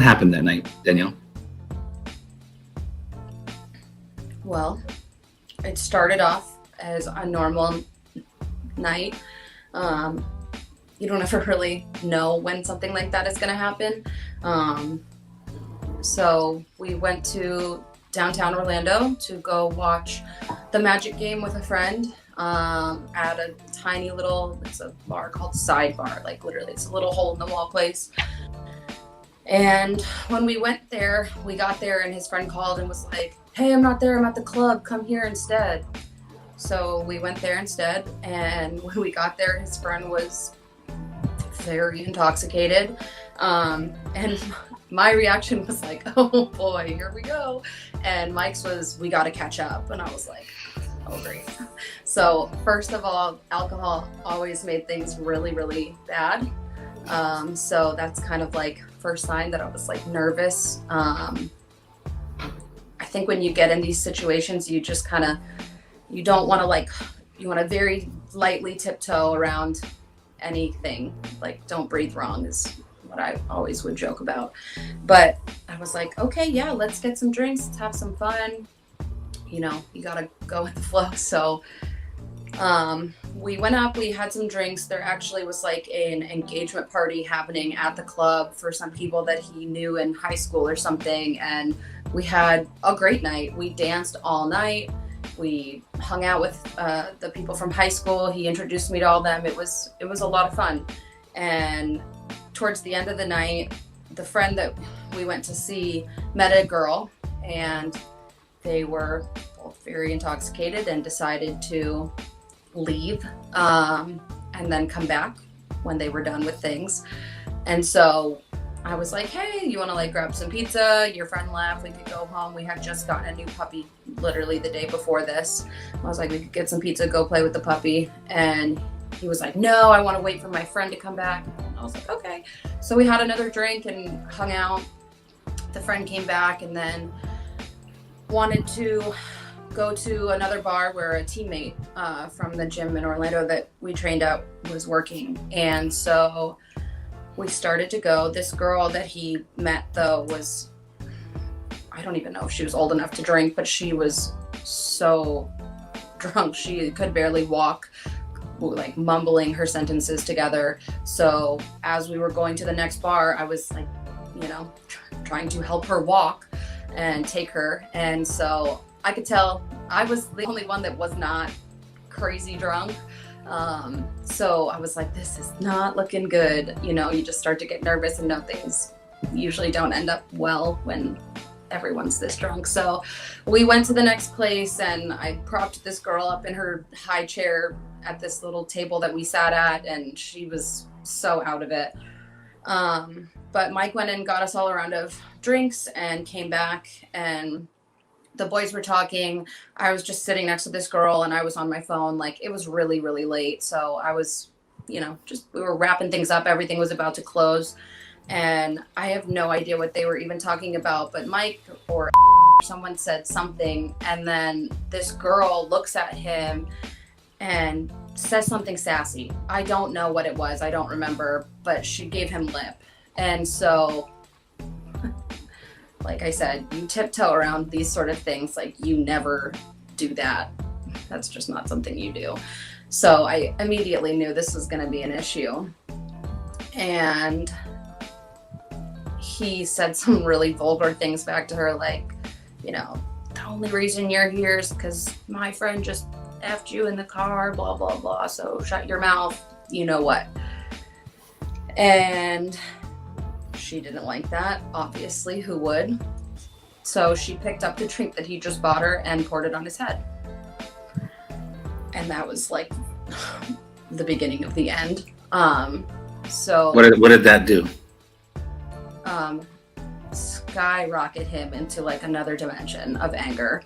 happened that night, Danielle? Well, it started off as a normal night. You don't ever really know when something like that is going to happen. So we went to downtown Orlando to go watch the Magic game with a friend at a tiny little, it's a bar called Sidebar, like literally it's a little hole in the wall place. And when we went there, we got there and his friend called and was like, hey, I'm not there, I'm at the club, come here instead. So we went there instead, and when we got there, his friend was very intoxicated. And my reaction was like, oh boy, here we go. And Mike's was, we got to catch up. And I was like, oh great. So first of all, alcohol always made things really, really bad. So that's kind of like first sign that I was like nervous. I think when you get in these situations, you just kind of, you don't want to like, you want to very lightly tiptoe around anything. Like, don't breathe wrong is what I always would joke about. But I was like, okay, yeah, let's get some drinks, let's have some fun. You know, you gotta go with the flow. So we went up, we had some drinks. There actually was like an engagement party happening at the club for some people that he knew in high school or something. And we had a great night. We danced all night. We hung out with the people from high school. He introduced me to all of them. It was a lot of fun. And towards the end of the night, the friend that we went to see met a girl, and they were both very intoxicated and decided to leave and then come back when they were done with things. And so I was like, hey, you want to like grab some pizza? Your friend left, we could go home. We had just gotten a new puppy literally the day before this. I was like, we could get some pizza, go play with the puppy. And he was like, no, I want to wait for my friend to come back. And I was like, okay. So we had another drink and hung out. The friend came back and then wanted to go to another bar where a teammate from the gym in Orlando that we trained at was working. And so we started to go. This girl that he met though was, I don't even know if she was old enough to drink, but she was so drunk. She could barely walk, like mumbling her sentences together. So as we were going to the next bar, I was like, you know, trying to help her walk and take her. And so I could tell I was the only one that was not crazy drunk. So I was like, this is not looking good. You know, you just start to get nervous and know things usually don't end up well when everyone's this drunk. So we went to the next place and I propped this girl up in her high chair at this little table that we sat at, and she was so out of it. But Mike went and got us all a round of drinks and came back, and the boys were talking. I was just sitting next to this girl and I was on my phone. Like, it was really, really late. So I was, you know, just, we were wrapping things up. Everything was about to close. And I have no idea what they were even talking about, but Mike or someone said something. And then this girl looks at him and says something sassy. I don't know what it was. I don't remember, but she gave him lip. And so, like I said, you tiptoe around these sort of things. Like, you never do that. That's just not something you do. So I immediately knew this was going to be an issue. And he said some really vulgar things back to her, like, you know, the only reason you're here is because my friend just effed you in the car, blah, blah, blah. So shut your mouth, you know what. And she didn't like that, obviously, who would? So she picked up the drink that he just bought her and poured it on his head. And that was like the beginning of the end. So What did that do? Skyrocket him into like another dimension of anger.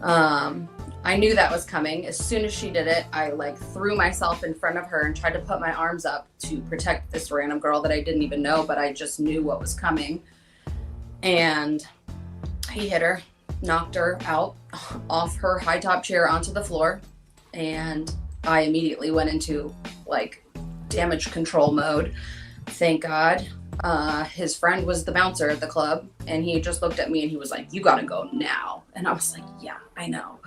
I knew that was coming. As soon as she did it, I like threw myself in front of her and tried to put my arms up to protect this random girl that I didn't even know, but I just knew what was coming. And he hit her, knocked her out off her high top chair onto the floor. And I immediately went into like damage control mode. Thank God His friend was the bouncer at the club, and he just looked at me and he was like, "You gotta go now." And I was like, "Yeah, I know."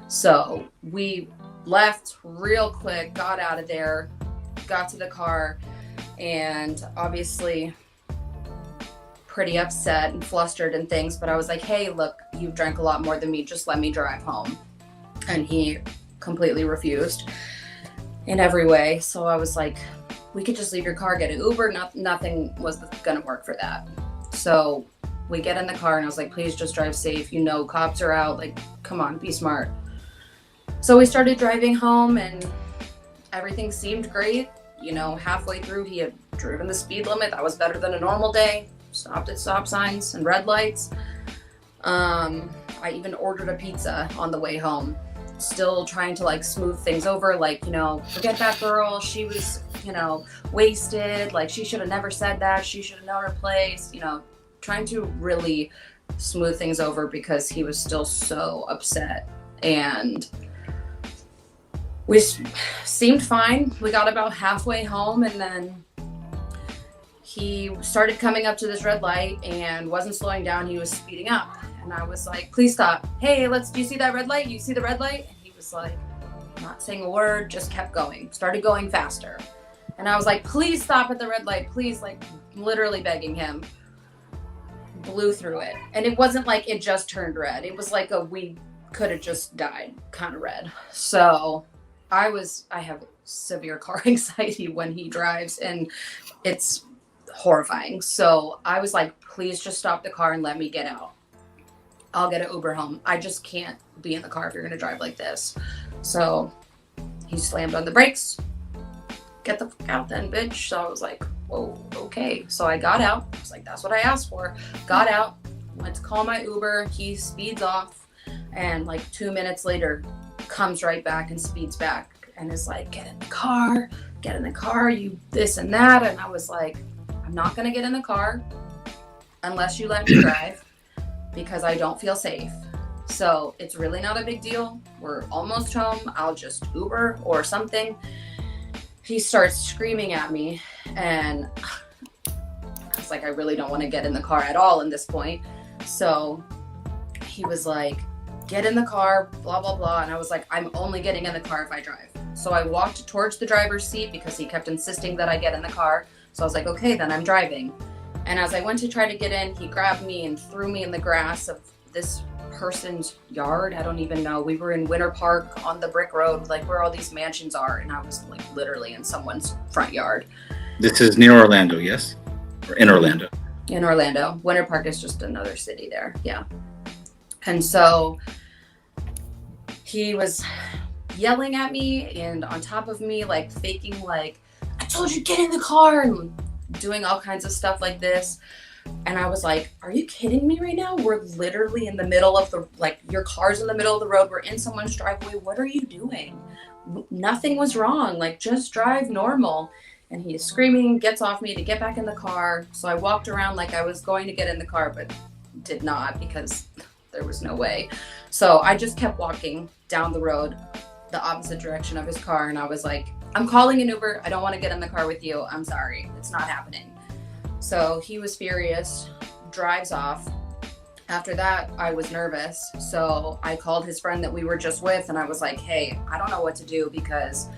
So we left real quick, got out of there, got to the car, and obviously pretty upset and flustered and things. But I was like, "Hey, look, you've drank a lot more than me. Just let me drive home." And he completely refused in every way. So I was like, we could just leave your car, get an Uber. Nothing was gonna work for that. So we get in the car and I was like, please just drive safe. You know, cops are out. Like, come on, be smart. So we started driving home and everything seemed great. You know, halfway through, he had driven the speed limit. That was better than a normal day. Stopped at stop signs and red lights. I even ordered a pizza on the way home. Still trying to like smooth things over, like, you know, forget that girl, she was, you know, wasted, like she should have never said that, she should have known her place, you know, trying to really smooth things over because he was still so upset. And we seemed fine. We got about halfway home and then he started coming up to this red light and wasn't slowing down, he was speeding up. And I was like, please stop. Hey, do you see that red light? You see the red light? And he was like, not saying a word, just kept going. Started going faster. And I was like, please stop at the red light. Please, like literally begging him. Blew through it. And it wasn't like it just turned red. It was like we could have just died kind of red. So I have severe car anxiety when he drives and it's horrifying. So I was like, please just stop the car and let me get out. I'll get an Uber home. I just can't be in the car if you're going to drive like this. So he slammed on the brakes. Get the fuck out then, bitch. So I was like, whoa, okay. So I got out. I was like, that's what I asked for. Got out, went to call my Uber. He speeds off. And like 2 minutes later, comes right back and speeds back. And is like, get in the car, you this and that. And I was like, I'm not going to get in the car unless you let me drive. Because I don't feel safe. So it's really not a big deal. We're almost home. I'll just Uber or something. He starts screaming at me and I was like, I really don't want to get in the car at all in this point. So he was like, get in the car, blah, blah, blah. And I was like, I'm only getting in the car if I drive. So I walked towards the driver's seat because he kept insisting that I get in the car. So I was like, okay, then I'm driving. And as I went to try to get in, he grabbed me and threw me in the grass of this person's yard. I don't even know. We were in Winter Park on the brick road, like where all these mansions are. And I was like literally in someone's front yard. This is near Orlando, yes? Or in Orlando? In Orlando. Winter Park is just another city there. Yeah. And so he was yelling at me and on top of me, like faking like, I told you get in the car, and doing all kinds of stuff like this. And I was like, are you kidding me right now? We're literally in the middle of your car's in the middle of the road. We're in someone's driveway. What are you doing? Nothing was wrong. Like, just drive normal. And he is screaming, gets off me to get back in the car. So I walked around like I was going to get in the car, but did not because there was no way. So I just kept walking down the road, the opposite direction of his car. And I was like, I'm calling an Uber. I don't want to get in the car with you. I'm sorry. It's not happening. So he was furious, drives off. After that, I was nervous. So I called his friend that we were just with and I was like, hey, I don't know what to do because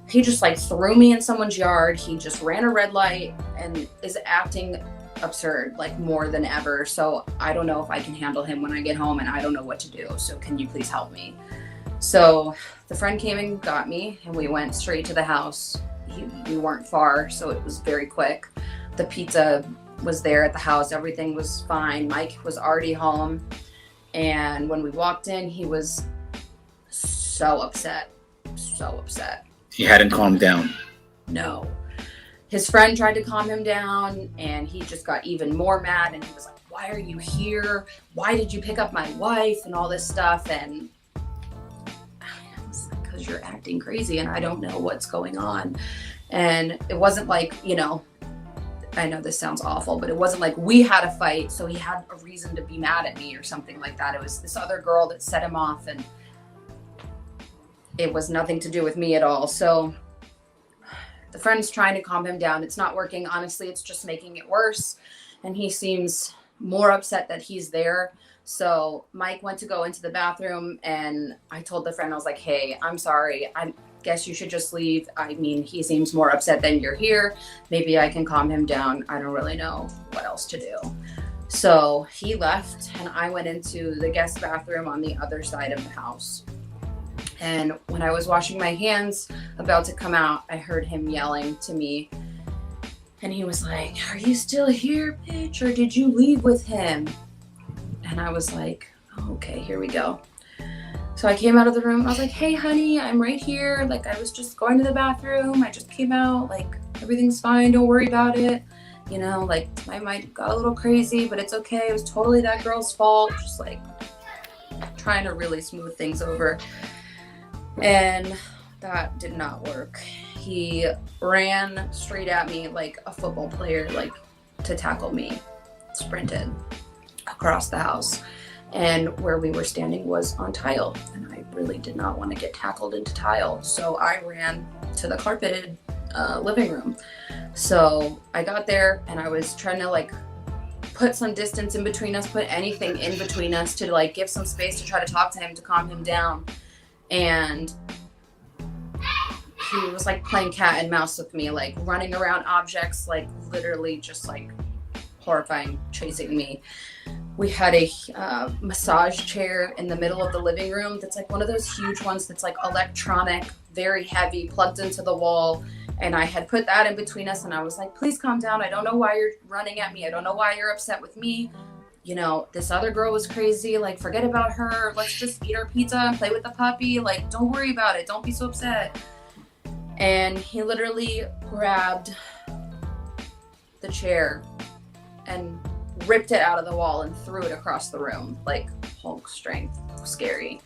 he just like threw me in someone's yard. He just ran a red light and is acting absurd, like more than ever. So I don't know if I can handle him when I get home and I don't know what to do. So can you please help me? So the friend came and got me and we went straight to the house. We weren't far, so it was very quick. The pizza was there at the house. Everything was fine. Mike was already home. And when we walked in, he was so upset. So upset. He hadn't calmed down. No. His friend tried to calm him down and he just got even more mad and he was like, why are you here? Why did you pick up my wife and all this stuff? And I was like, because you're acting crazy and I don't know what's going on. And it wasn't like, you know, I know this sounds awful, but it wasn't like we had a fight, so he had a reason to be mad at me or something like that. It was this other girl that set him off and it was nothing to do with me at all. So the friend's trying to calm him down. It's not working. Honestly, it's just making it worse. And he seems more upset that he's there. So Mike went to go into the bathroom, and I told the friend, I was like, hey, I'm sorry. I guess you should just leave. I mean, he seems more upset than you're here. Maybe I can calm him down. I don't really know what else to do. So he left, and I went into the guest bathroom on the other side of the house. And when I was washing my hands, about to come out, I heard him yelling to me. And he was like, are you still here, bitch? Or did you leave with him? And I was like, oh, okay, here we go. So I came out of the room. I was like, hey, honey, I'm right here. Like, I was just going to the bathroom. I just came out. Like, everything's fine. Don't worry about it. You know, like, my mind got a little crazy, but it's okay. It was totally that girl's fault. Just like trying to really smooth things over. And that did not work. He ran straight at me like a football player, like to tackle me, sprinted across the house. And where we were standing was on tile. And I really did not want to get tackled into tile. So I ran to the carpeted living room. So I got there, and I was trying to like put some distance in between us, put anything in between us to like give some space to try to talk to him, to calm him down. And he was like playing cat and mouse with me, like running around objects, like literally just like horrifying, chasing me. We had a massage chair in the middle of the living room that's like one of those huge ones that's like electronic, very heavy, plugged into the wall. And I had put that in between us, and I was like, please calm down. I don't know why you're running at me. I don't know why you're upset with me. You know, this other girl was crazy. Like, forget about her. Let's just eat our pizza and play with the puppy. Like, don't worry about it. Don't be so upset. And he literally grabbed the chair and ripped it out of the wall and threw it across the room, like Hulk strength. Scary.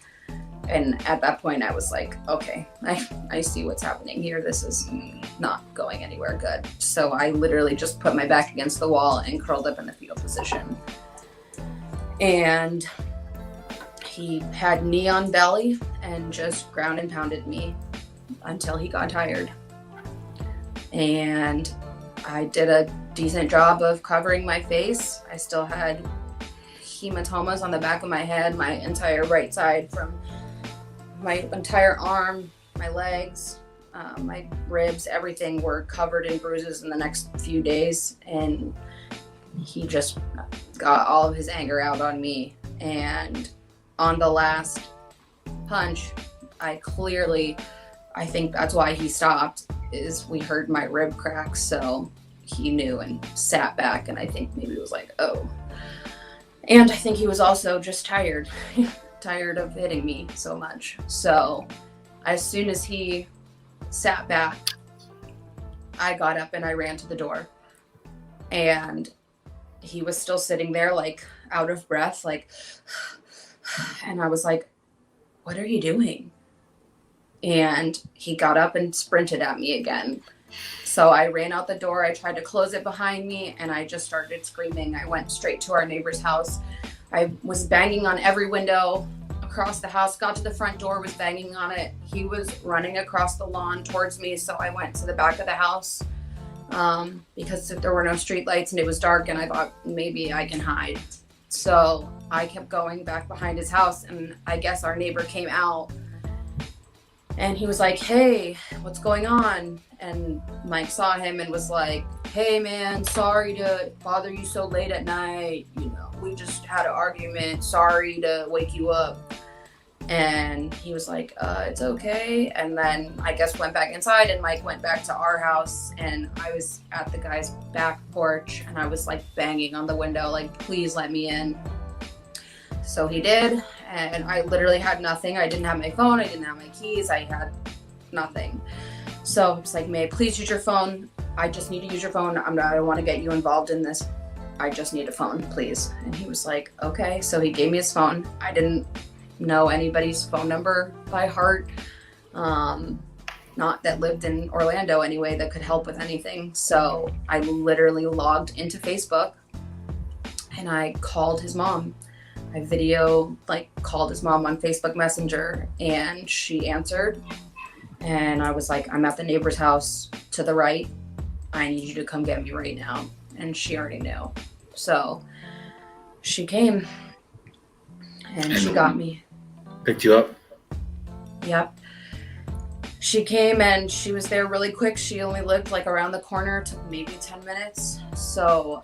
And at that point I was like, okay, I see what's happening here. This is not going anywhere good. So I literally just put my back against the wall and curled up in the fetal position. And he had knee on belly and just ground and pounded me until he got tired. And I did a decent job of covering my face. I still had hematomas on the back of my head, my entire right side, from my entire arm, my legs, my ribs, everything were covered in bruises in the next few days. And he just got all of his anger out on me. And on the last punch, I think that's why he stopped, is we heard my rib crack. So he knew and sat back, and I think maybe it was like, oh. And I think he was also just tired of hitting me so much. So as soon as he sat back, I got up and I ran to the door. And he was still sitting there, like out of breath, like, and I was like, what are you doing? And he got up and sprinted at me again. So I ran out the door. I tried to close it behind me, and I just started screaming. I went straight to our neighbor's house. I was banging on every window across the house, got to the front door, was banging on it. He was running across the lawn towards me. So I went to the back of the house because there were no street lights and it was dark, and I thought maybe I can hide. So I kept going back behind his house, and I guess our neighbor came out, and he was like, hey, what's going on? And Mike saw him and was like, hey man, sorry to bother you so late at night. You know, we just had an argument. Sorry to wake you up. And he was like, it's okay. And then I guess went back inside, and Mike went back to our house, and I was at the guy's back porch, and I was like banging on the window, like, please let me in. So he did, and I literally had nothing. I didn't have my phone. I didn't have my keys. I had nothing. So it's like, may I please use your phone? I just need to use your phone. I don't want to get you involved in this. I just need a phone, please. And he was like, okay. So he gave me his phone. I didn't know anybody's phone number by heart. Not that lived in Orlando anyway, that could help with anything. So I literally logged into Facebook, and I called his mom. I called his mom on Facebook Messenger, and she answered. And I was like, I'm at the neighbor's house to the right. I need you to come get me right now. And she already knew. So she came and she got me. Picked you up? Yep. She came and she was there really quick. She only lived like around the corner. It took maybe 10 minutes. So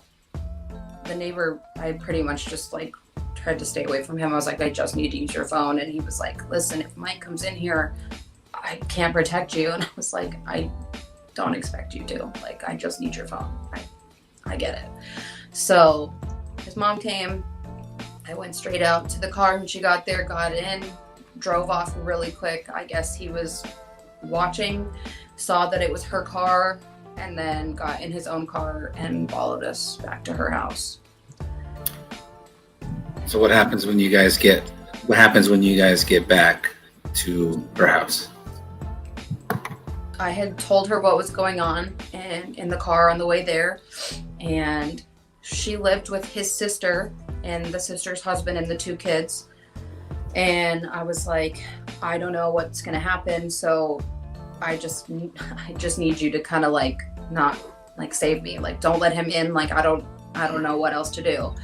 the neighbor, I pretty much just like tried to stay away from him. I was like, I just need to use your phone. And he was like, listen, if Mike comes in here, I can't protect you. And I was like, I don't expect you to. Like, I just need your phone. I get it. So his mom came. I went straight out to the car when she got there, got in, drove off really quick. I guess he was watching, saw that it was her car, and then got in his own car and followed us back to her house. So what happens when you guys get back to her house? I had told her what was going on and in the car on the way there, and she lived with his sister and the sister's husband and the 2 kids. And I was like, I don't know what's gonna happen, so I just need you to kind of like not like save me, like don't let him in, like I don't know what else to do.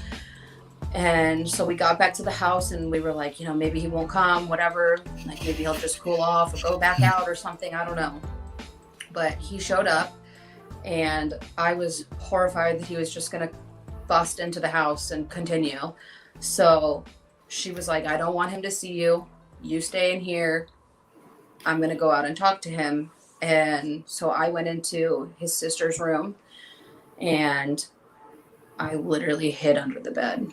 And so we got back to the house and we were like, you know, maybe he won't come, whatever, like maybe he'll just cool off or go back out or something, I don't know. But he showed up and I was horrified that he was just gonna bust into the house and continue. So she was like, I don't want him to see you. You stay in here. I'm going to go out and talk to him. And so I went into his sister's room and I literally hid under the bed.